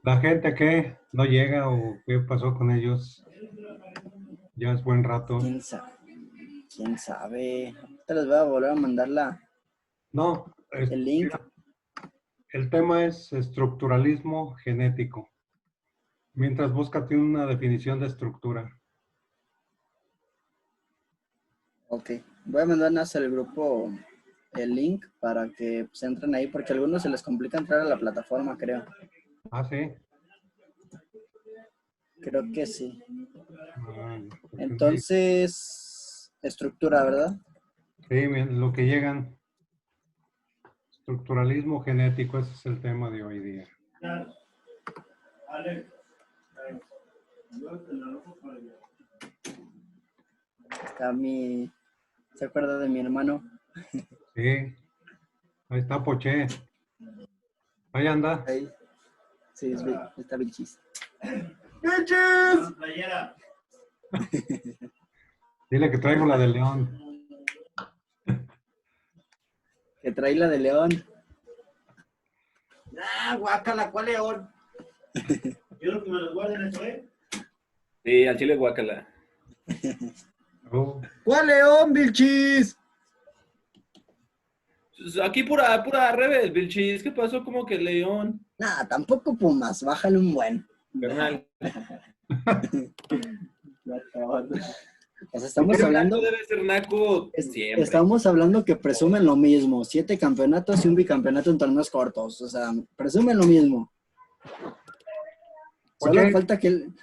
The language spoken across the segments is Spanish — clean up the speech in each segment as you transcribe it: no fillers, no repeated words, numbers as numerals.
¿La gente qué? ¿No llega o qué pasó con ellos? Ya es buen rato. ¿Quién sabe? ¿Quién sabe? Te les voy a volver a mandar No, el link. el tema es estructuralismo genético. Mientras búscate una definición de estructura. Ok. Voy a mandar hasta el grupo el link para que pues, entren ahí, porque a algunos se les complica entrar a la plataforma, creo. Ah, sí. Creo que sí. Ah, porque no hay- Entonces, estructura, ¿verdad? Sí, lo que llegan. Estructuralismo genético, ese es el tema de hoy día. Está mi... ¿Se acuerda de mi hermano? Sí, ahí está Poché. Ahí anda. Ahí. Sí, está bien chis. Dile que traigo la de León. Que trae la de León. Ah, guácala, ¿cuál León? Quiero que me los guarden eso, ¿eh? Sí, al chile guacala. Oh, ¿Cuál León, Vilchis? Aquí pura revés, Vilchis. ¿Qué pasó? Como que León, Nah, tampoco Pumas, bájale un buen. carnal. O sea, estamos Ser naco hablando, debe ser naco siempre. estamos hablando que presumen lo mismo, 7 campeonatos y un bicampeonato en torneos cortos, o sea, presumen lo mismo. Poché,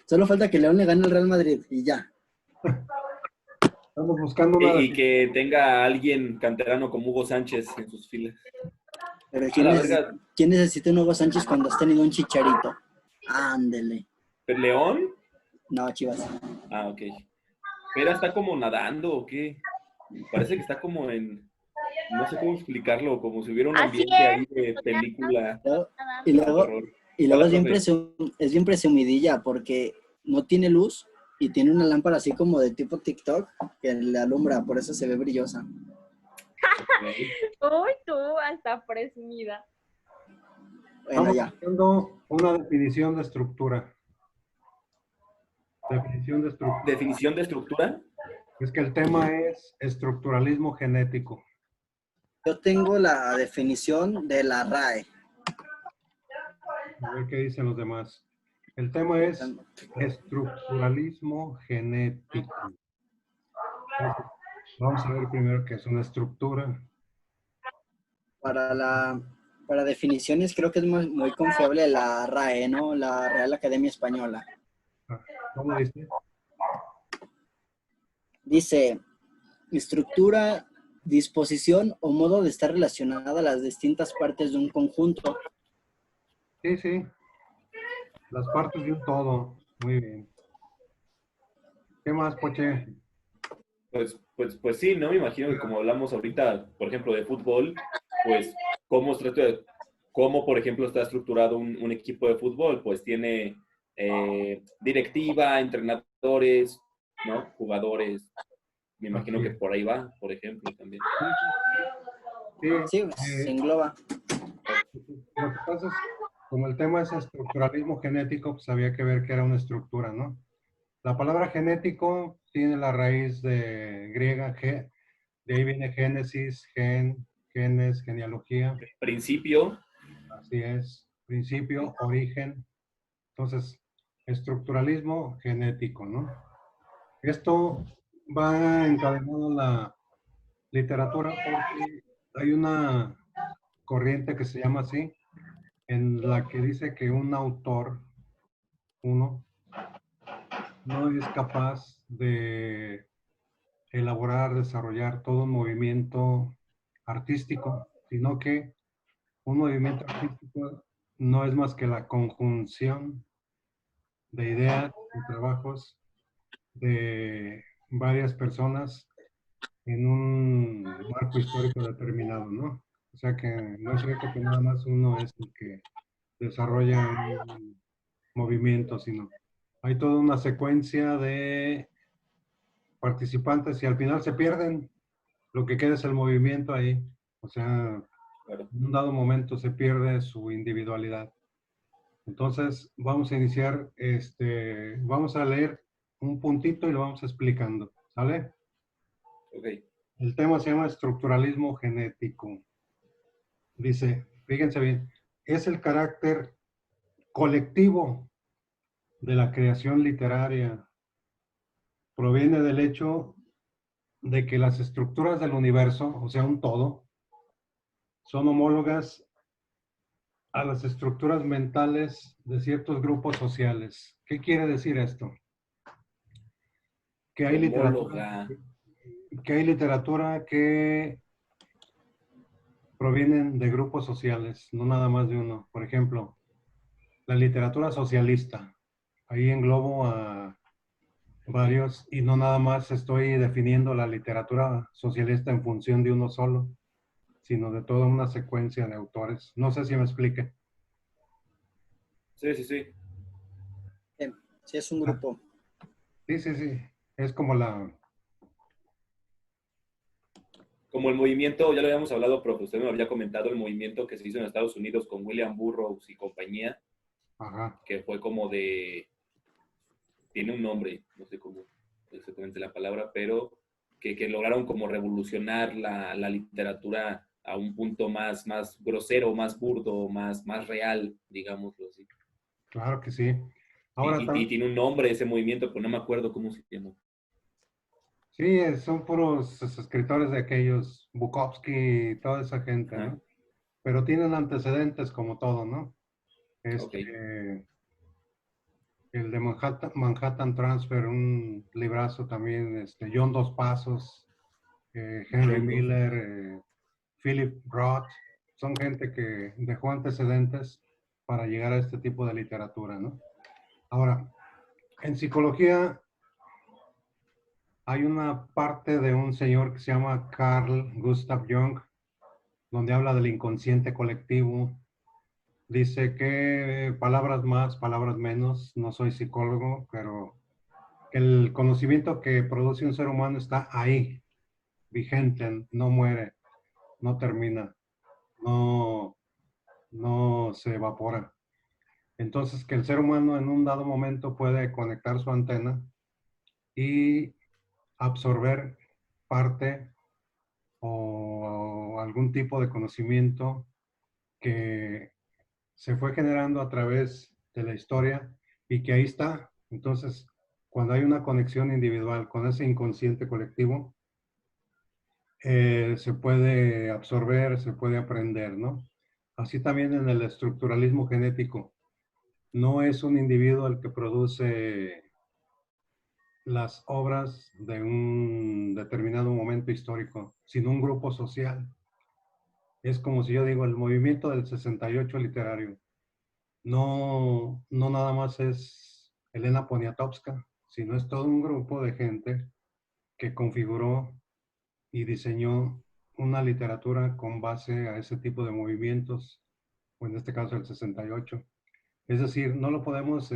Solo falta que León le gane al Real Madrid y ya. estamos buscando una Y definición. que tenga a alguien canterano como Hugo Sánchez en sus filas. Pero A la verga, ¿quién necesita un Hugo Sánchez cuando has tenido un Chicharito? Ándele. ¿León? No, Chivas. Ah, ok. Pero está como nadando, ¿o qué? Parece que está como en... No sé cómo explicarlo, como si hubiera un Así ambiente ahí es, de estoy película Y nadando. de luego, terror. y luego Hola, profe. es bien presumidilla porque no tiene luz y tiene una lámpara así como de tipo TikTok que le alumbra, por eso se ve brillosa. Uy, tú, hasta presumida. Bueno, Estamos ya. buscando una definición de estructura. Definición de estructura. Definición de estructura. Es que el tema es estructuralismo genético. Yo tengo la definición de la RAE. A ver qué dicen los demás. El tema es estructuralismo genético. Entonces, vamos a ver primero qué es una estructura. Para para definiciones creo que es muy confiable la RAE, ¿no? La Real Academia Española. Ah, ¿cómo dice? Dice, estructura, disposición o modo de estar relacionada a las distintas partes de un conjunto. Sí, sí, las partes de un todo. Muy bien. ¿Qué más, Poche? Pues sí, ¿no? Me imagino que como hablamos ahorita, por ejemplo, de fútbol, pues cómo por ejemplo, está estructurado un equipo de fútbol, pues tiene directiva, entrenadores, ¿no? Jugadores. Me imagino Así que es. por ahí va, por ejemplo, también. Sí, Sí, se engloba. lo que pasa es, como el tema es estructuralismo genético, pues había que ver qué era una estructura, ¿no? La palabra genético tiene la raíz de griega, de ahí viene génesis, genes, genealogía, Principio, así es, principio, origen, entonces, estructuralismo genético, ¿no? Esto va encadenado en la literatura porque hay una corriente que se llama así, en la que dice que un autor, uno, no es capaz de elaborar, desarrollar todo un movimiento artístico, sino que un movimiento artístico no es más que la conjunción de ideas y trabajos de varias personas en un marco histórico determinado, ¿no? O sea que no es cierto que nada más uno es el que desarrolla un movimiento, sino hay toda una secuencia de participantes y al final se pierden. Lo que queda es el movimiento ahí. O sea, claro. en un dado momento se pierde su individualidad. Entonces, vamos a iniciar, vamos a leer un puntito y lo vamos explicando, ¿sale? Ok. El tema se llama estructuralismo genético. Dice, fíjense bien, es el carácter colectivo de la creación literaria. Proviene del hecho de que las estructuras del universo, o sea, un todo, son homólogas a las estructuras mentales de ciertos grupos sociales. ¿Qué quiere decir esto? Que hay Homóloga. literatura que provienen de grupos sociales, no nada más de uno. Por ejemplo, la literatura socialista. Ahí englobo a varios y no nada más estoy definiendo la literatura socialista en función de uno solo, sino de toda una secuencia de autores. No sé si me explique. Sí, sí, sí. Sí, es un grupo. Sí, sí, sí. Es como la... Como el movimiento, ya lo habíamos hablado, pero usted me lo había comentado, el movimiento que se hizo en Estados Unidos con William Burroughs y compañía, Ajá. que fue como de, tiene un nombre, no sé cómo exactamente la palabra, pero que lograron como revolucionar la literatura a un punto más grosero, más burdo, más real, digámoslo así. Claro que sí. Ahora, Y tiene un nombre ese movimiento, pero no me acuerdo cómo se llama. sí, son puros escritores de aquellos, Bukowski y toda esa gente, Ajá. ¿no? Pero tienen antecedentes como todo, ¿no? Ok. El de Manhattan Transfer, un librazo también, John Dos Pasos, Henry John Doe. Miller, Philip Roth, son gente que dejó antecedentes para llegar a este tipo de literatura, ¿no? Ahora, en psicología hay una parte de un señor que se llama Carl Gustav Jung, donde habla del inconsciente colectivo. Dice que palabras más, palabras menos, no soy psicólogo, pero que el conocimiento que produce un ser humano está ahí, vigente, no muere, no termina, no, no se evapora. Entonces, que el ser humano en un dado momento puede conectar su antena y absorber parte o algún tipo de conocimiento que se fue generando a través de la historia y que ahí está. Entonces, cuando hay una conexión individual con ese inconsciente colectivo, se puede absorber, se puede aprender, ¿no? Así también en el estructuralismo genético. No es un individuo el que produce las obras de un determinado momento histórico, sino un grupo social. Es como si yo digo, el movimiento del 68 literario. No nada más es Elena Poniatowska, sino es todo un grupo de gente que configuró y diseñó una literatura con base a ese tipo de movimientos, o en este caso el 68. Es decir, no lo podemos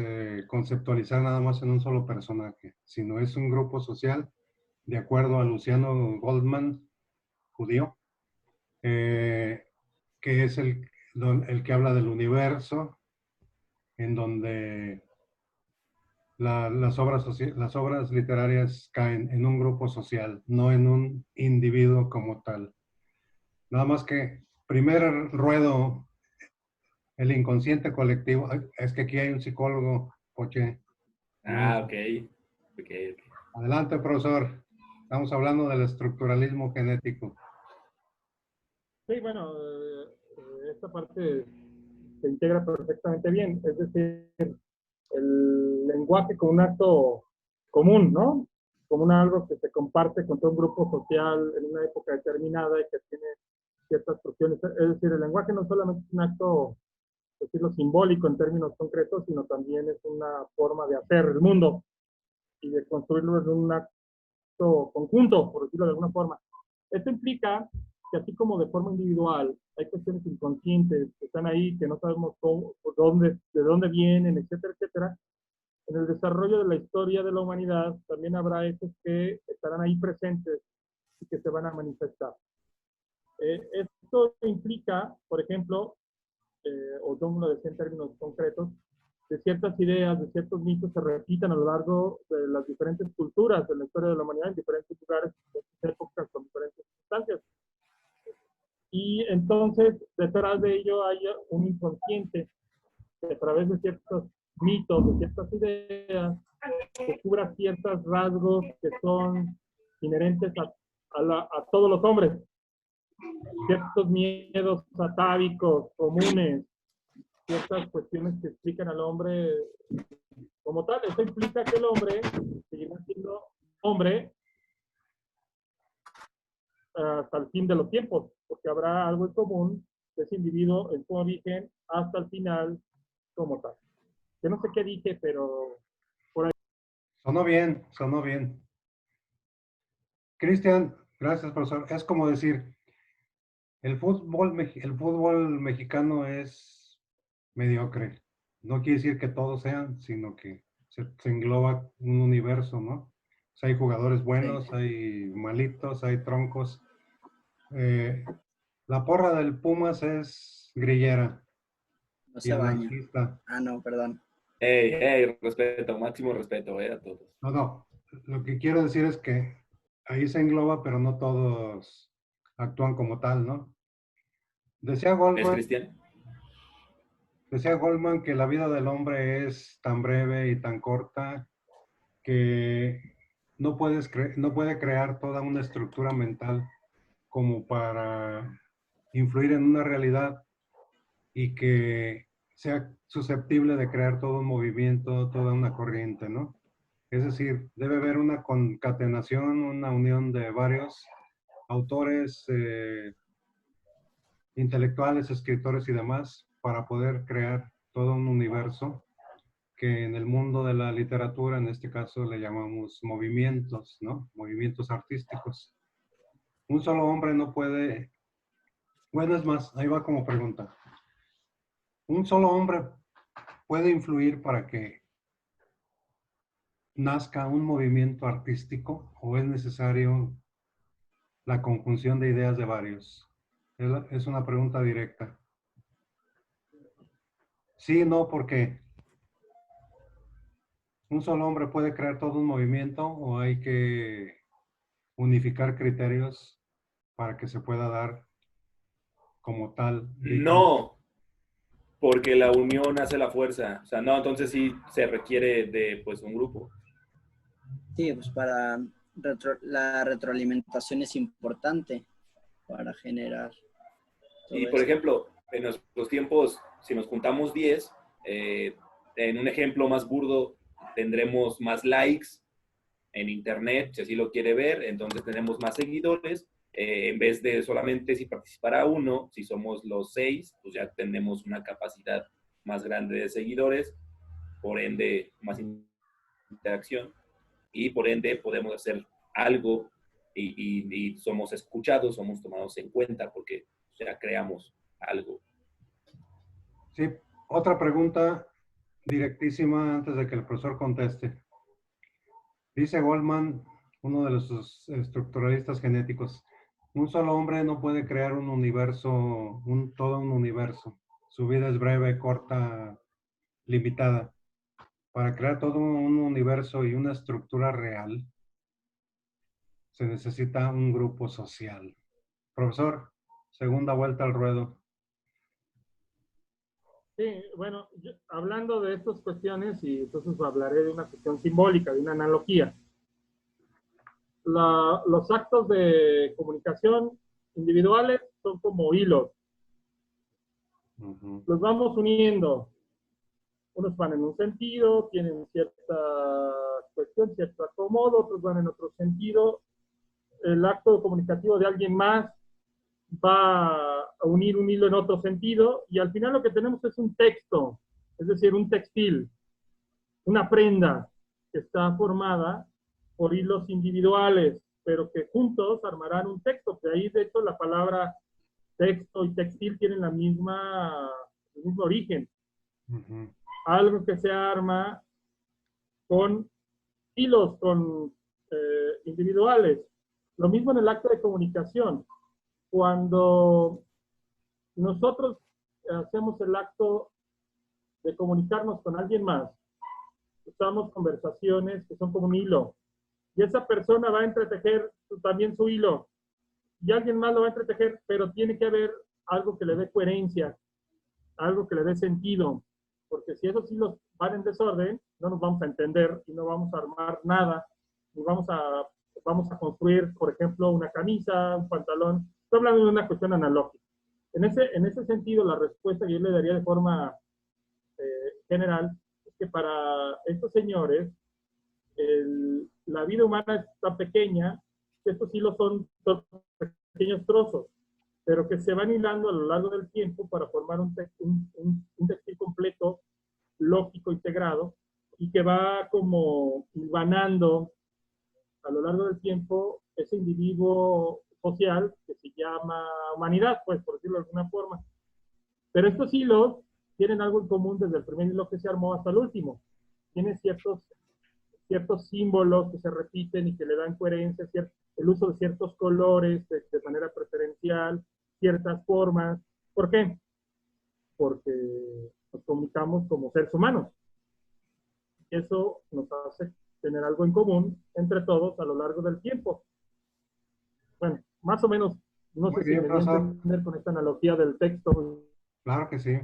conceptualizar nada más en un solo personaje, sino es un grupo social, de acuerdo a Luciano Goldman, judío, eh, que es el que habla del universo, en donde las obras literarias caen en un grupo social, no en un individuo como tal. Nada más que primer ruedo, el inconsciente colectivo. Es que aquí hay un psicólogo, Poche. Ah, ok. Ok, ok. Adelante, profesor. Estamos hablando del estructuralismo genético. Sí, bueno, esta parte se integra perfectamente bien, es decir, el lenguaje como un acto común, ¿no? Como algo que se comparte con todo un grupo social en una época determinada y que tiene ciertas cuestiones. Es decir, el lenguaje no solamente es un acto, decirlo, simbólico en términos concretos, sino también es una forma de hacer el mundo y de construirlo en un acto conjunto, por decirlo de alguna forma. Esto implica que así como de forma individual hay cuestiones inconscientes que están ahí, que no sabemos cómo, de dónde vienen, etcétera, etcétera, en el desarrollo de la historia de la humanidad también habrá hechos que estarán ahí presentes y que se van a manifestar. Esto implica, por ejemplo, o no lo decía en términos concretos, de ciertas ideas, de ciertos mitos se repitan a lo largo de las diferentes culturas de la historia de la humanidad, en diferentes lugares, en diferentes épocas, con diferentes circunstancias. Y entonces, detrás de ello hay un inconsciente que a través de ciertos mitos, de ciertas ideas, descubra ciertos rasgos que son inherentes a todos los hombres, ciertos miedos atávicos, comunes, ciertas cuestiones que explican al hombre como tal. Eso implica que el hombre seguirá siendo hombre hasta el fin de los tiempos, porque habrá algo en común de ese individuo en su origen hasta el final como tal. Yo no sé qué dije, pero por ahí. Sonó bien, sonó bien. Cristian, gracias, profesor. Es como decir, el fútbol mexicano es mediocre. No quiere decir que todos sean, sino que se engloba un universo, ¿no? O sea, hay jugadores buenos, Sí. hay malitos, hay troncos. La porra del Pumas es grillera No y se baña. anarquista. Ah, no, perdón. Respeto, máximo respeto, a todos. No, lo que quiero decir es que ahí se engloba, pero no todos actúan como tal, ¿no? Decía ¿Es Goldman, Cristian? decía Goldman que la vida del hombre es tan breve y tan corta que no puede crear toda una estructura mental como para influir en una realidad y que sea susceptible de crear todo un movimiento, toda una corriente, ¿no? Es decir, debe haber una concatenación, una unión de varios autores, intelectuales, escritores y demás para poder crear todo un universo que en el mundo de la literatura, en este caso, le llamamos movimientos, ¿no? Movimientos artísticos. Un solo hombre no puede, bueno, es más, ahí va como pregunta. Un solo hombre puede influir para que nazca un movimiento artístico o es necesario la conjunción de ideas de varios. Es una pregunta directa. Sí, no, porque un solo hombre puede crear todo un movimiento o hay que unificar criterios para que se pueda dar como tal. No, porque la unión hace la fuerza. O sea, no, entonces sí se requiere de pues un grupo. Sí, pues para la retroalimentación es importante para generar todo Y por esto. ejemplo, en nuestros tiempos, si nos juntamos 10, en un ejemplo más burdo, tendremos más likes en internet, si así lo quiere ver, entonces tenemos más seguidores. En vez de solamente si participara uno, si somos los 6, pues ya tenemos una capacidad más grande de seguidores, por ende más interacción y por ende podemos hacer algo y somos escuchados, somos tomados en cuenta porque ya creamos algo. Sí, otra pregunta directísima antes de que el profesor conteste. Dice Goldman, uno de los estructuralistas genéticos, un solo hombre no puede crear un universo, todo un universo. Su vida es breve, corta, limitada. Para crear todo un universo y una estructura real, se necesita un grupo social. Profesor, segunda vuelta al ruedo. Sí, bueno, hablando de estas cuestiones, y entonces hablaré de una cuestión simbólica, de una analogía. Los actos de comunicación individuales son como hilos. Uh-huh. Los vamos uniendo. Unos van en un sentido, tienen cierta cuestión, cierto acomodo, otros van en otro sentido. El acto comunicativo de alguien más va a unir un hilo en otro sentido y al final lo que tenemos es un texto, es decir, un textil, una prenda que está formada por hilos individuales, pero que juntos armarán un texto. De ahí, de hecho, la palabra texto y textil tienen el mismo origen. Uh-huh. Algo que se arma con hilos, con individuales. Lo mismo en el acto de comunicación. Cuando nosotros hacemos el acto de comunicarnos con alguien más, usamos conversaciones que son como un hilo. Y esa persona va a entretejer también su hilo. Y alguien más lo va a entretejer, pero tiene que haber algo que le dé coherencia, algo que le dé sentido. Porque si esos hilos van en desorden, no nos vamos a entender y no vamos a armar nada. Y vamos a construir, por ejemplo, una camisa, un pantalón. Estoy hablando de una cuestión analógica. En ese sentido, la respuesta que yo le daría de forma general es que para estos señores, la vida humana es tan pequeña que estos hilos son pequeños trozos, pero que se van hilando a lo largo del tiempo para formar un textil completo, lógico, integrado, y que va como hilvanando a lo largo del tiempo ese individuo social que se llama humanidad, pues, por decirlo de alguna forma. Pero estos hilos tienen algo en común desde el primer hilo que se armó hasta el último. Tienen ciertos símbolos que se repiten y que le dan coherencia, el uso de ciertos colores de manera preferencial, ciertas formas. ¿Por qué? Porque nos comunicamos como seres humanos. Eso nos hace tener algo en común entre todos a lo largo del tiempo. Bueno, más o menos, no sé si me voy a entender con esta analogía del texto. Claro que sí.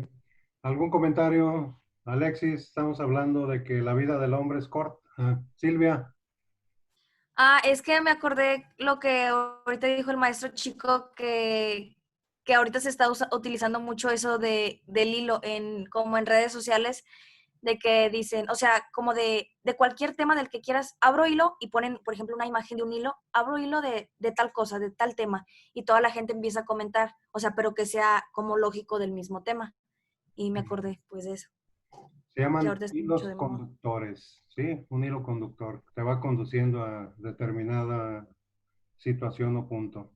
¿Algún comentario, Alexis? Estamos hablando de que la vida del hombre es corta. Silvia. Es que me acordé lo que ahorita dijo el maestro Chico, que ahorita se está utilizando mucho eso del hilo, como en redes sociales, de que dicen, o sea, como de cualquier tema del que quieras, abro hilo y ponen, por ejemplo, una imagen de un hilo, abro hilo de tal cosa, de tal tema, y toda la gente empieza a comentar, o sea, pero que sea como lógico del mismo tema. Y me acordé, pues, de eso. Se llaman hilos conductores, ¿sí? Un hilo conductor. Te va conduciendo a determinada situación o punto.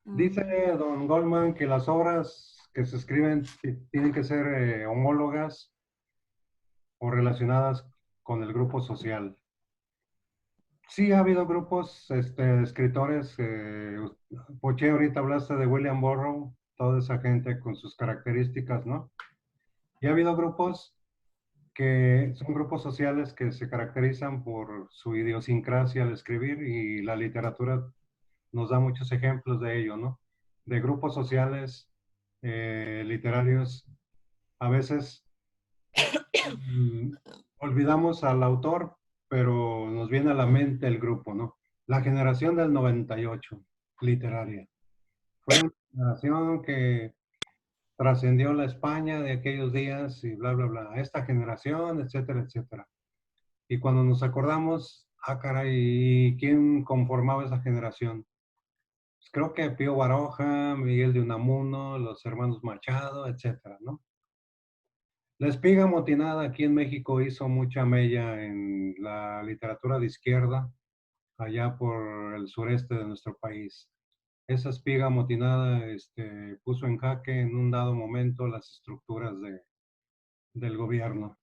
Dice don Goldman que las obras que se escriben tienen que ser homólogas o relacionadas con el grupo social. Sí, ha habido grupos de escritores. Poché, ahorita hablaste de William Burroughs, toda esa gente con sus características, ¿no? Y ha habido grupos que son grupos sociales que se caracterizan por su idiosincrasia al escribir, y la literatura nos da muchos ejemplos de ello, ¿no? De grupos sociales literarios. A veces olvidamos al autor, pero nos viene a la mente el grupo, ¿no? La generación del 98, literaria. Fue una generación que trascendió la España de aquellos días y bla, bla, bla. Esta generación, etcétera, etcétera. Y cuando nos acordamos, caray, ¿quién conformaba esa generación? Pues creo que Pío Baroja, Miguel de Unamuno, los hermanos Machado, etcétera, ¿no? La Espiga Motinada aquí en México hizo mucha mella en la literatura de izquierda, allá por el sureste de nuestro país. Esa espiga motinada puso en jaque en un dado momento las estructuras del gobierno.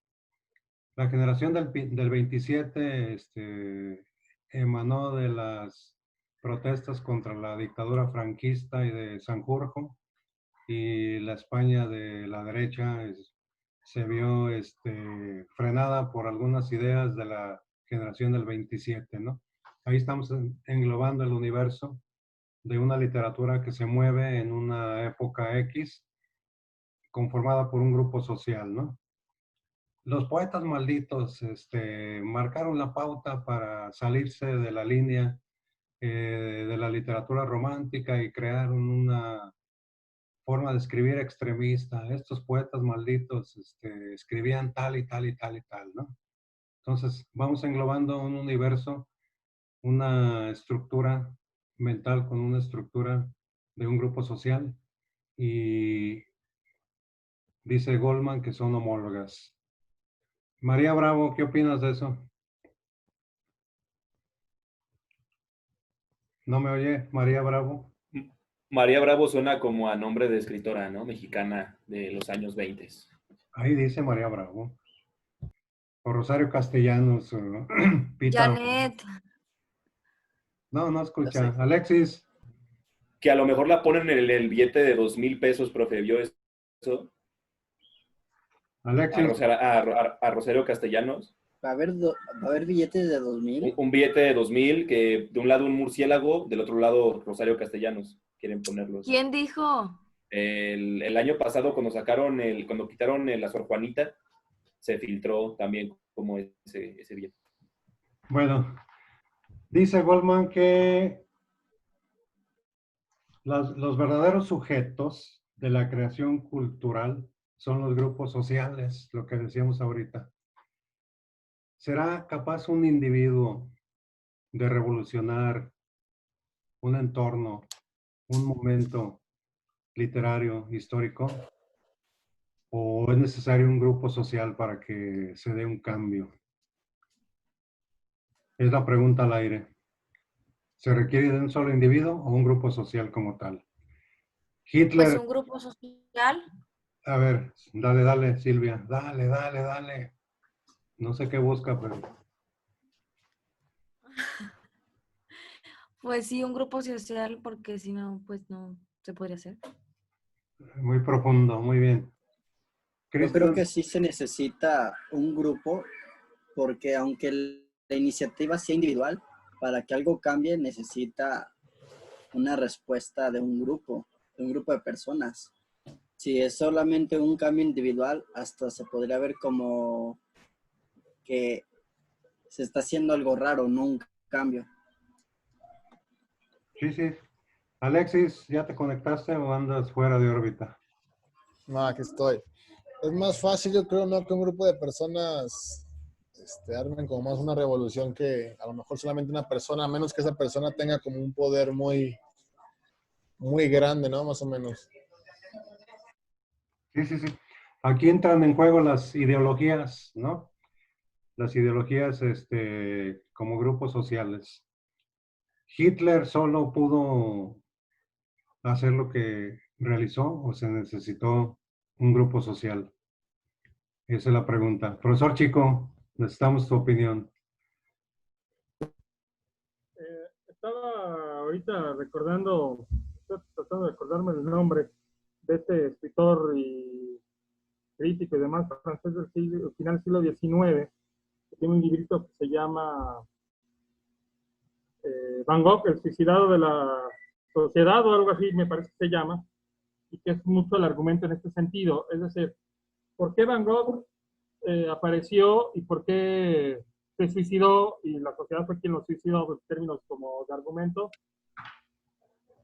La generación del 27 emanó de las protestas contra la dictadura franquista y de Sanjurjo, y la España de la derecha se vio frenada por algunas ideas de la generación del 27, ¿no? Ahí estamos englobando el universo de una literatura que se mueve en una época X, conformada por un grupo social, ¿no? Los poetas malditos marcaron la pauta para salirse de la línea de la literatura romántica y crearon una forma de escribir extremista. Estos poetas malditos escribían tal y tal y tal y tal, ¿no? Entonces vamos englobando un universo, una estructura mental con una estructura de un grupo social, y dice Goldman que son homólogas. María Bravo, ¿qué opinas de eso? ¿No me oye, María Bravo? María Bravo suena como a nombre de escritora, ¿no? Mexicana de los años 20. Ahí dice María Bravo. O Rosario Castellanos, o Pita. Janet. No escucha. Alexis. Que a lo mejor la ponen en el billete de 2,000 pesos, profe, ¿vio eso? Alexis, a Rosario Castellanos. Va a haber billetes de 2000. Un billete de 2000 que de un lado un murciélago, del otro lado Rosario Castellanos. Quieren ponerlos. ¿Quién dijo? El año pasado cuando quitaron la Sor Juanita, se filtró también como ese billete. bueno, dice Goldman que los verdaderos sujetos de la creación cultural son los grupos sociales, lo que decíamos ahorita. ¿Será capaz un individuo de revolucionar un entorno, un momento literario, histórico? ¿O es necesario un grupo social para que se dé un cambio? Es la pregunta al aire. ¿Se requiere de un solo individuo o un grupo social como tal? Hitler, Pues un grupo social. a ver, dale, Silvia, dale. No sé qué busca, pero Pues sí, un grupo social, porque si no, pues no se podría hacer. muy profundo, muy bien. Yo creo Cristian, que sí se necesita un grupo, porque aunque la iniciativa sea individual, para que algo cambie necesita una respuesta de un grupo de personas. Si es solamente un cambio individual, hasta se podría ver como que se está haciendo algo raro, no un cambio. sí. Alexis, ¿ya te conectaste o andas fuera de órbita? No, aquí estoy. Es más fácil, yo creo, ¿no? Que un grupo de personas armen como más una revolución que a lo mejor solamente una persona, a menos que esa persona tenga como un poder muy, muy grande, ¿no? Más o menos. Sí. Aquí entran en juego las ideologías, ¿no? Las ideologías como grupos sociales. ¿Hitler solo pudo hacer lo que realizó o se necesitó un grupo social? Esa es la pregunta. Profesor Chico, necesitamos tu opinión. Estaba ahorita tratando de acordarme el nombre de este escritor y crítico y demás francés del final del siglo XIX, que tiene un librito que se llama Van Gogh, el suicidado de la sociedad o algo así, me parece que se llama, y que es mucho el argumento en este sentido. Es decir, ¿por qué Van Gogh apareció y por qué se suicidó y la sociedad fue quien lo suicidó en términos como de argumento?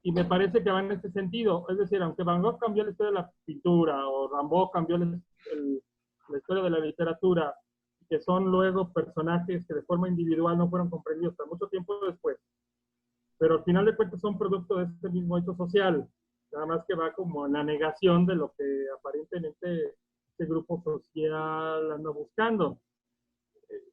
Y me parece que va en este sentido. Es decir, aunque Van Gogh cambió la historia de la pintura o Rimbaud cambió la historia de la literatura, que son luego personajes que de forma individual no fueron comprendidos hasta mucho tiempo después, pero al final de cuentas son producto de este mismo hecho social, nada más que va como en la negación de lo que aparentemente este grupo social anda buscando.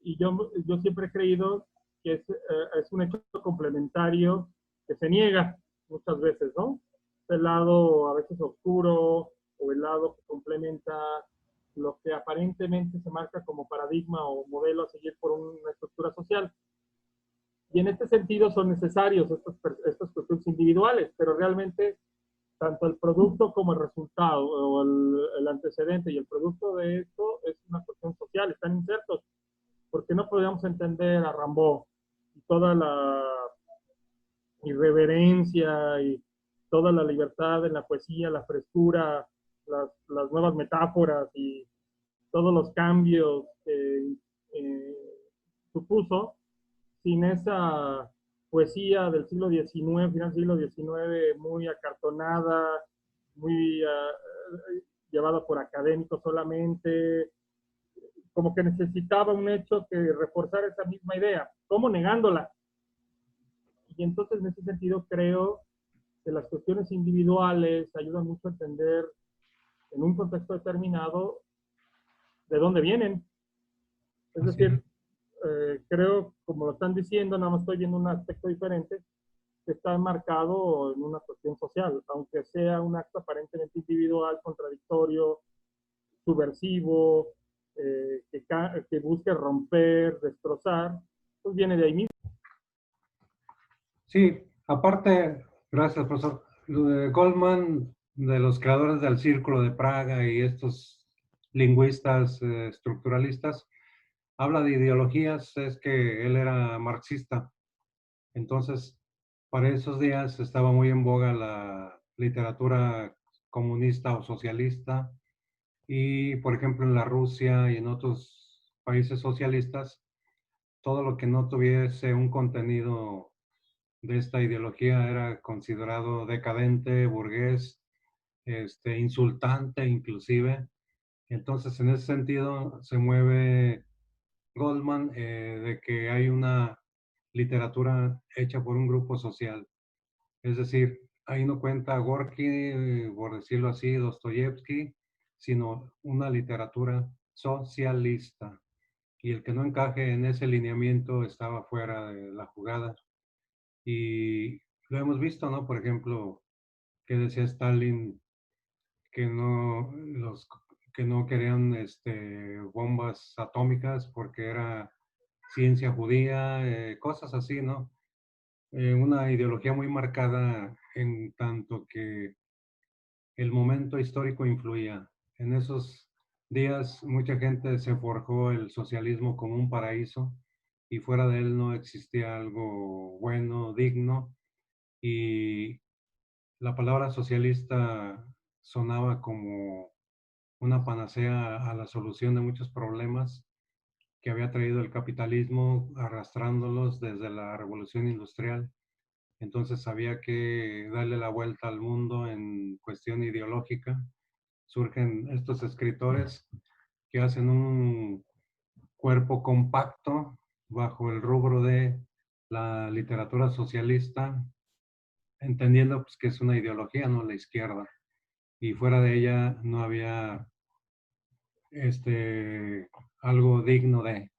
Y yo siempre he creído que es un hecho complementario que se niega muchas veces, ¿no? El lado a veces oscuro o el lado que complementa lo que aparentemente se marca como paradigma o modelo a seguir por una estructura social. Y en este sentido son necesarios estas cuestiones individuales, pero realmente tanto el producto como el resultado o el antecedente y el producto de esto es una cuestión social, están insertos, porque no podríamos entender a Rimbaud y toda la irreverencia y toda la libertad en la poesía, la frescura, las nuevas metáforas y todos los cambios que supuso sin esa poesía del siglo XIX, final del siglo XIX, muy acartonada, muy llevada por académicos solamente, como que necesitaba un hecho que reforzara esa misma idea, como negándola. Y entonces, en ese sentido, creo que las cuestiones individuales ayudan mucho a entender en un contexto determinado de dónde vienen. Es decir, creo, como lo están diciendo, nada más estoy viendo un aspecto diferente, que está enmarcado en una cuestión social, aunque sea un acto aparentemente individual, contradictorio, subversivo, que busque romper, destrozar, pues viene de ahí mismo. Sí, aparte, gracias, profesor. Lo de Goldman, de los creadores del Círculo de Praga y estos lingüistas estructuralistas, habla de ideologías, es que él era marxista. Entonces, para esos días estaba muy en boga la literatura comunista o socialista y, por ejemplo, en la Rusia y en otros países socialistas, todo lo que no tuviese un contenido de esta ideología era considerado decadente, burgués, insultante inclusive. Entonces, en ese sentido, se mueve Goldman de que hay una literatura hecha por un grupo social. Es decir, ahí no cuenta Gorky, por decirlo así, Dostoyevsky, sino una literatura socialista. Y el que no encaje en ese lineamiento estaba fuera de la jugada. Y lo hemos visto, ¿no? Por ejemplo, que decía Stalin que que no querían bombas atómicas porque era ciencia judía, cosas así, ¿no? Una ideología muy marcada en tanto que el momento histórico influía. En esos días mucha gente se forjó el socialismo como un paraíso y fuera de él no existía algo bueno, digno, y la palabra socialista sonaba como una panacea a la solución de muchos problemas que había traído el capitalismo arrastrándolos desde la revolución industrial. Entonces había que darle la vuelta al mundo en cuestión ideológica. Surgen estos escritores que hacen un cuerpo compacto bajo el rubro de la literatura socialista, entendiendo pues, que es una ideología, no la izquierda. Y fuera de ella no había algo digno de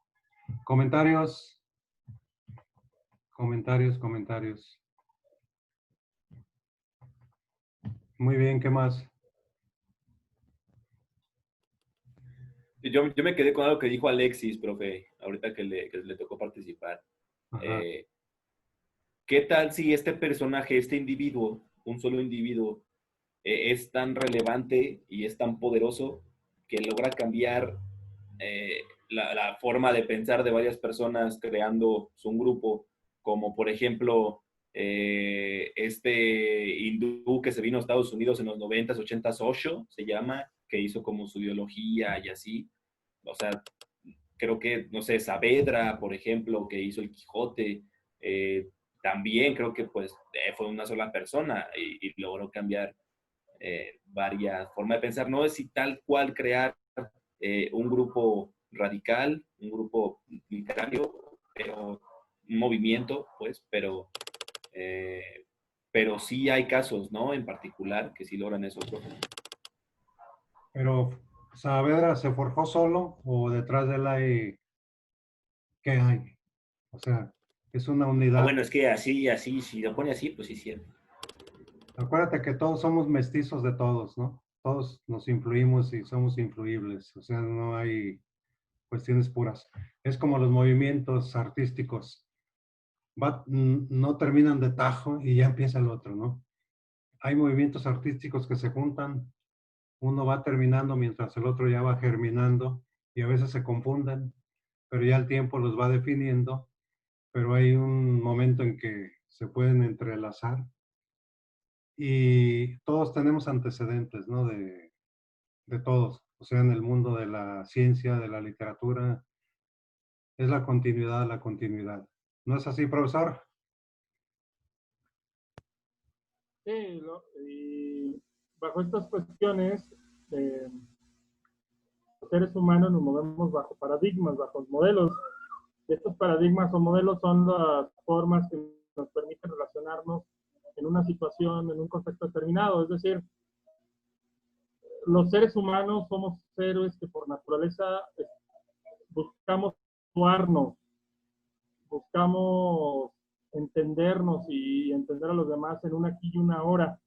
comentarios, comentarios. Muy bien, ¿qué más? Yo me quedé con algo que dijo Alexis, profe, ahorita que le tocó participar. ¿Qué tal si este personaje, este individuo, un solo individuo, es tan relevante y es tan poderoso que logra cambiar la forma de pensar de varias personas creando un grupo, como por ejemplo este hindú que se vino a Estados Unidos en los 90s, 80s, Osho, se llama, que hizo como su ideología y así. O sea, creo que, no sé, Saavedra, por ejemplo, que hizo el Quijote, también creo que pues fue una sola persona y logró cambiar varias formas de pensar. No es si tal cual crear un grupo radical, un grupo literario, pero un movimiento, pues, pero sí hay casos, ¿no? En particular que sí logran eso. Pero, ¿Saavedra se forjó solo o detrás de él hay, qué hay? O sea, es una unidad. Bueno, es que así, si lo pone así, pues sí, cierto. Acuérdate que todos somos mestizos de todos, ¿no? Todos nos influimos y somos influibles. O sea, no hay cuestiones puras. Es como los movimientos artísticos. No terminan de tajo y ya empieza el otro, ¿no? Hay movimientos artísticos que se juntan, uno va terminando mientras el otro ya va germinando y a veces se confunden, pero ya el tiempo los va definiendo, pero hay un momento en que se pueden entrelazar y todos tenemos antecedentes, ¿no? De todos, o sea, en el mundo de la ciencia, de la literatura, es la continuidad, la continuidad. ¿No es así, profesor? Sí, y bajo estas cuestiones, los seres humanos nos movemos bajo paradigmas, bajo modelos. Estos paradigmas o modelos son las formas que nos permiten relacionarnos en una situación, en un contexto determinado. Es decir, los seres humanos somos seres que por naturaleza buscamos actuarnos, buscamos entendernos y entender a los demás en un aquí y una ahora.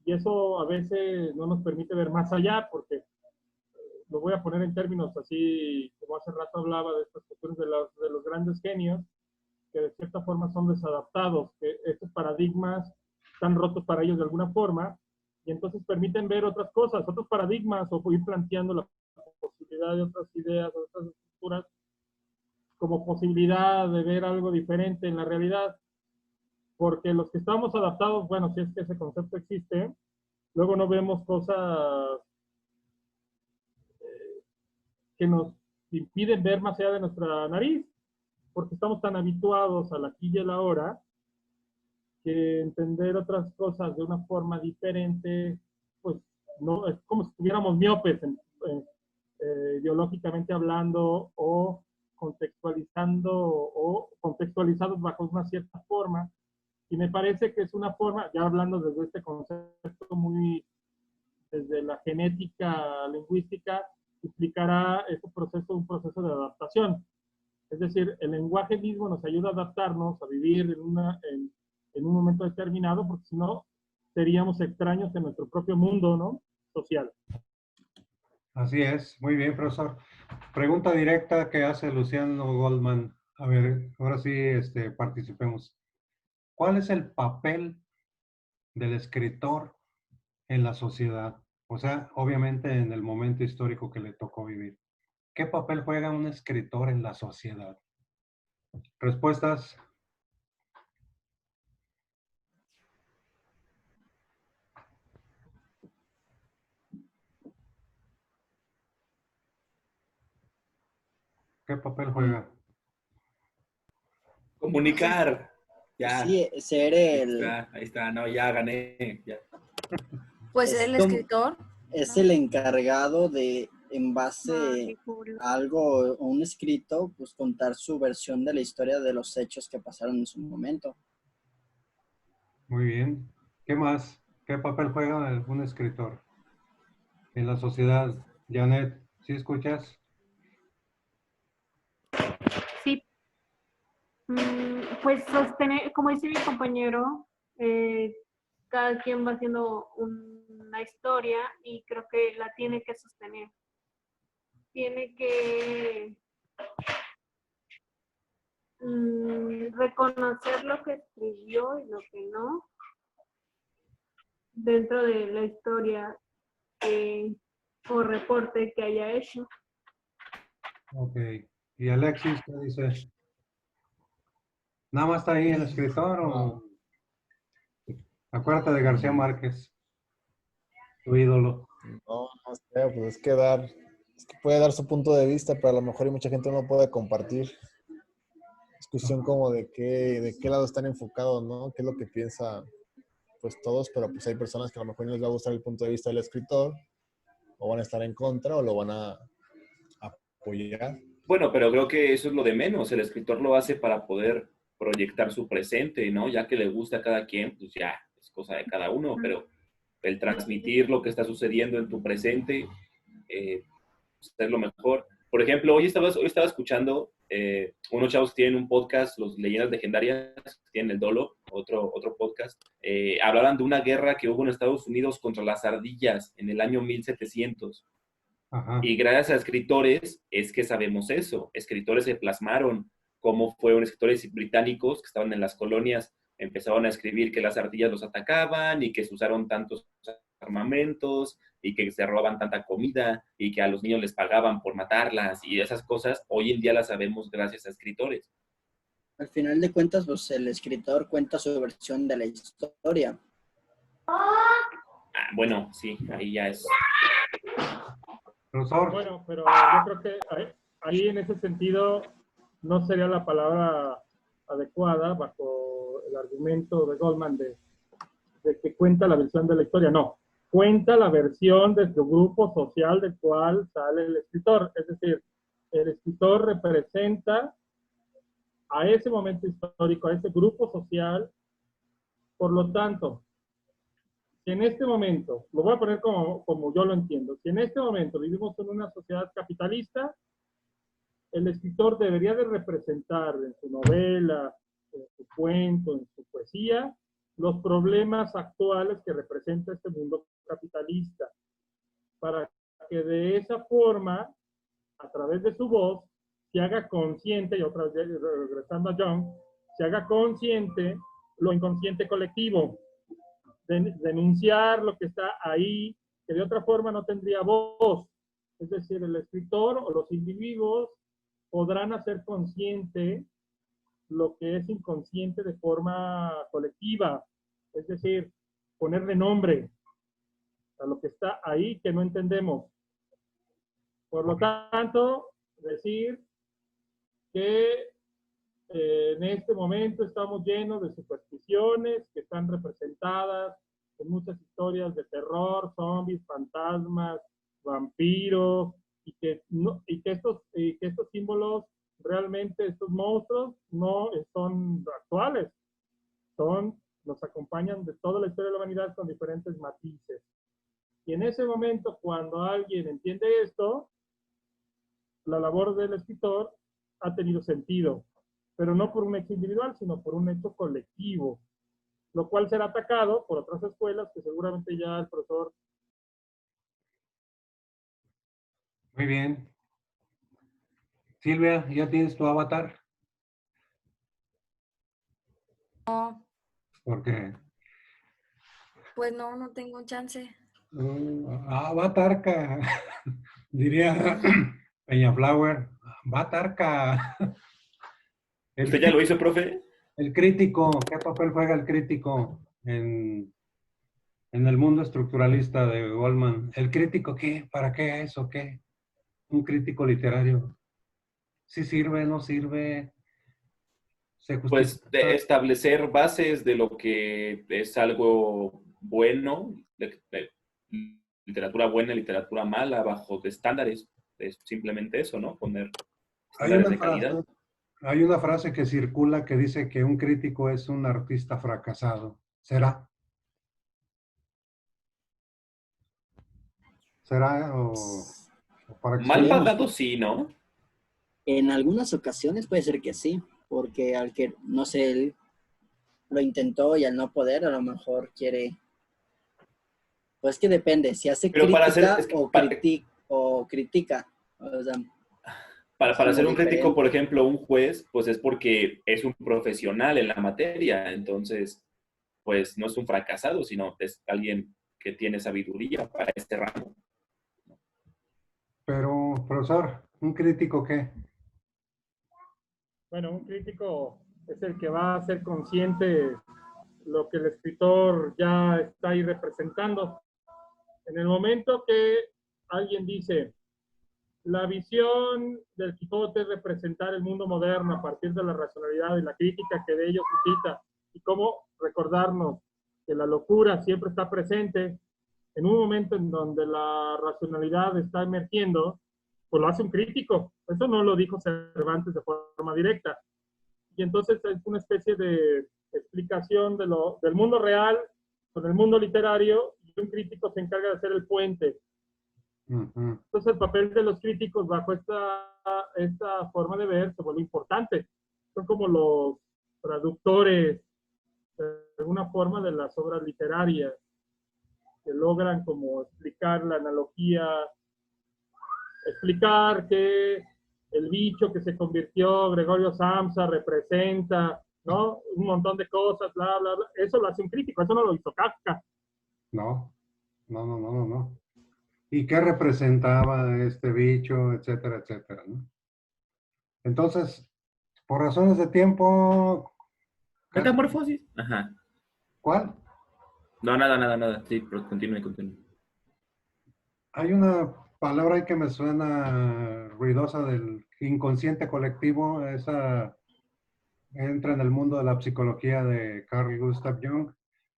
Y eso a veces no nos permite ver más allá, porque lo voy a poner en términos así, como hace rato hablaba de estas cuestiones de los grandes genios, que de cierta forma son desadaptados, que estos paradigmas están rotos para ellos de alguna forma, y entonces permiten ver otras cosas, otros paradigmas, o ir planteando la posibilidad de otras ideas, de otras estructuras, como posibilidad de ver algo diferente en la realidad, porque los que estamos adaptados, bueno, si es que ese concepto existe, luego no vemos cosas que nos impiden ver más allá de nuestra nariz, porque estamos tan habituados al aquí y el ahora, que entender otras cosas de una forma diferente, pues no, es como si estuviéramos miopes, ideológicamente hablando, o contextualizados bajo una cierta forma. Y me parece que es una forma, ya hablando desde este concepto muy, desde la genética lingüística, implicará un proceso de adaptación. Es decir, el lenguaje mismo nos ayuda a adaptarnos, a vivir en un momento determinado, porque si no, seríamos extraños en nuestro propio mundo, ¿no? Social. Así es. Muy bien, profesor. Pregunta directa que hace Luciano Goldman. A ver, ahora sí participemos. ¿Cuál es el papel del escritor en la sociedad? O sea, obviamente en el momento histórico que le tocó vivir. ¿Qué papel juega un escritor en la sociedad? Respuestas. ¿Qué papel juega? Comunicar. Ya. Sí, ser Ahí está, no, ya gané. Ya. Pues el escritor. es el encargado de, en base a algo, un escrito, pues contar su versión de la historia de los hechos que pasaron en su momento. Muy bien. ¿Qué más? ¿Qué papel juega un escritor en la sociedad? Janet, ¿sí escuchas? Sí, pues sostener, como dice mi compañero, cada quien va haciendo una historia y creo que la tiene que sostener. Tiene que reconocer lo que escribió y lo que no dentro de la historia o reporte que haya hecho. Ok. ¿Y Alexis qué dice? ¿Nada más está ahí el escritor o...? Acuérdate de García Márquez, tu ídolo. No sé, pues es que puede dar su punto de vista, pero a lo mejor hay mucha gente no puede compartir. Es cuestión como de qué lado están enfocados, ¿no? ¿Qué es lo que piensa pues todos? Pero pues hay personas que a lo mejor no les va a gustar el punto de vista del escritor, o van a estar en contra, o lo van a apoyar. Bueno, pero creo que eso es lo de menos. El escritor lo hace para poder proyectar su presente, ¿no? Ya que le gusta a cada quien, pues ya es cosa de cada uno, pero el transmitir lo que está sucediendo en tu presente pues es lo mejor. Por ejemplo, hoy estaba escuchando unos chavos que tienen un podcast, los Leyendas Legendarias, que tienen el Dolo, otro podcast, hablaban de una guerra que hubo en Estados Unidos contra las ardillas en el año 1700. Ajá. Y gracias a escritores es que sabemos eso. Escritores se plasmaron cómo fueron escritores británicos que estaban en las colonias, empezaron a escribir que las ardillas los atacaban y que se usaron tantos armamentos y que se robaban tanta comida y que a los niños les pagaban por matarlas y esas cosas, hoy en día las sabemos gracias a escritores. Al final de cuentas, pues el escritor cuenta su versión de la historia. Bueno, sí, ahí ya es. Profesor. Bueno, pero yo creo que ahí en ese sentido no sería la palabra adecuada bajo el argumento de Goldman de que cuenta la versión de la historia. No, cuenta la versión de su grupo social del cual sale el escritor. Es decir, el escritor representa a ese momento histórico, a ese grupo social. Por lo tanto, si en este momento, lo voy a poner como yo lo entiendo, si en este momento vivimos en una sociedad capitalista, el escritor debería de representar en su novela, en su cuento, en su poesía, los problemas actuales que representa este mundo capitalista, para que de esa forma, a través de su voz, se haga consciente, y otra vez regresando a John, se haga consciente lo inconsciente colectivo, denunciar lo que está ahí, que de otra forma no tendría voz. Es decir, el escritor o los individuos podrán hacer consciente lo que es inconsciente de forma colectiva, es decir, ponerle nombre a lo que está ahí que no entendemos. Por lo tanto, decir que en este momento estamos llenos de supersticiones que están representadas en muchas historias de terror, zombies, fantasmas, vampiros, y que estos símbolos, realmente estos monstruos, no son actuales, nos acompañan de toda la historia de la humanidad con diferentes matices. Y en ese momento, cuando alguien entiende esto, la labor del escritor ha tenido sentido, pero no por un hecho individual, sino por un hecho colectivo, lo cual será atacado por otras escuelas que seguramente ya el profesor... Muy bien. Silvia, ¿ya tienes tu avatar? No, ¿Por qué? pues no tengo chance. Avatarca, diría Peñaflower. Avatarca. ¿Usted ya lo hizo, profe? El crítico, ¿qué papel juega el crítico en el mundo estructuralista de Goldman? ¿El crítico qué? ¿Para qué es o qué? Un crítico literario. ¿Sí sirve, no sirve? ¿Se Pues justifica? establecer bases de lo que es algo bueno, de literatura buena, literatura mala, bajo de estándares. Es simplemente eso, ¿no? Poner Hay estándares una de calidad. hay una frase que circula que dice que un crítico es un artista fracasado. ¿Será? ¿Será o para que Mal estoy... Digamos pagado que sí, ¿no? en algunas ocasiones puede ser que sí, porque al que, no sé, él lo intentó y al no poder, a lo mejor quiere, pues que depende, si hace Pero para hacer, crítica es que o critica, o sea, es para como ser un crítico, por diferente. ejemplo, un juez, pues es porque es un profesional en la materia. Entonces, pues no es un fracasado, sino es alguien que tiene sabiduría para este ramo. Pero, profesor, ¿un crítico qué? Bueno, un crítico es el que va a ser consciente lo que el escritor ya está ahí representando. En el momento que alguien dice, la visión del Quijote es representar el mundo moderno a partir de la racionalidad y la crítica que de ello suscita, y cómo recordarnos que la locura siempre está presente, en un momento en donde la racionalidad está emergiendo, pues lo hace un crítico. Eso no lo dijo Cervantes de forma directa. Y entonces es una especie de explicación del mundo real con el mundo literario, y un crítico se encarga de hacer el puente. Entonces el papel de los críticos bajo esta forma de ver se vuelve importante. Son como los traductores de alguna forma de las obras literarias, que logran como explicar la analogía, explicar que el bicho que se convirtió Gregorio Samsa representa, ¿no? Un montón de cosas, bla, bla, bla. Eso lo hace un crítico, eso no lo hizo Kafka. No, no. ¿Y qué representaba este bicho, etcétera, etcétera, ¿no? Entonces, por razones de tiempo... Metamorfosis. Ajá. ¿Cuál? No, nada. Sí, pero continúe. Hay una palabra ahí que me suena ruidosa del inconsciente colectivo. Esa entra en el mundo de la psicología de Carl Gustav Jung.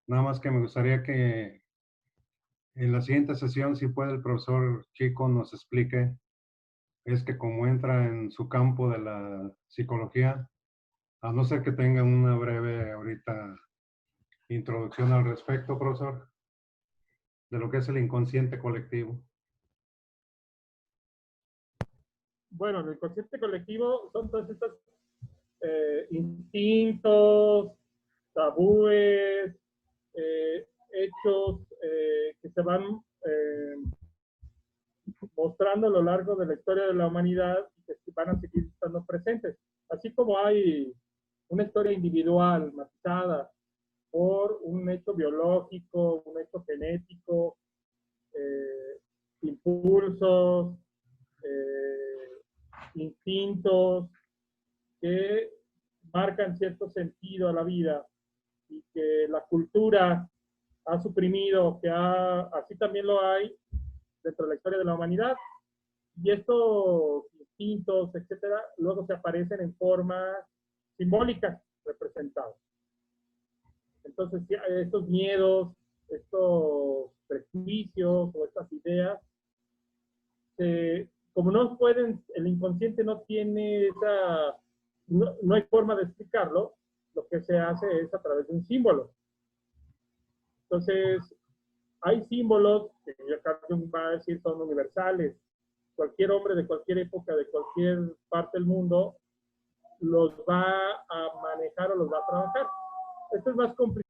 Nada más que me gustaría que en la siguiente sesión, si puede el profesor Chico nos explique, es que como entra en su campo de la psicología, a no ser que tenga una breve ahorita introducción al respecto, profesor, de lo que es el inconsciente colectivo. Bueno, el inconsciente colectivo son todas estas instintos, tabúes, hechos que se van mostrando a lo largo de la historia de la humanidad y que van a seguir estando presentes. Así como hay una historia individual matizada por un hecho biológico, un hecho genético, impulsos, instintos que marcan cierto sentido a la vida y que la cultura ha suprimido, así también lo hay dentro de la historia de la humanidad. Y estos instintos, etcétera, luego se aparecen en formas simbólicas representadas. Entonces, estos miedos, estos prejuicios o estas ideas, como no pueden, el inconsciente no tiene no hay forma de explicarlo, lo que se hace es a través de un símbolo. Entonces, hay símbolos que yo acá va a decir son universales. Cualquier hombre de cualquier época, de cualquier parte del mundo, los va a manejar o los va a trabajar. Esto es más complicado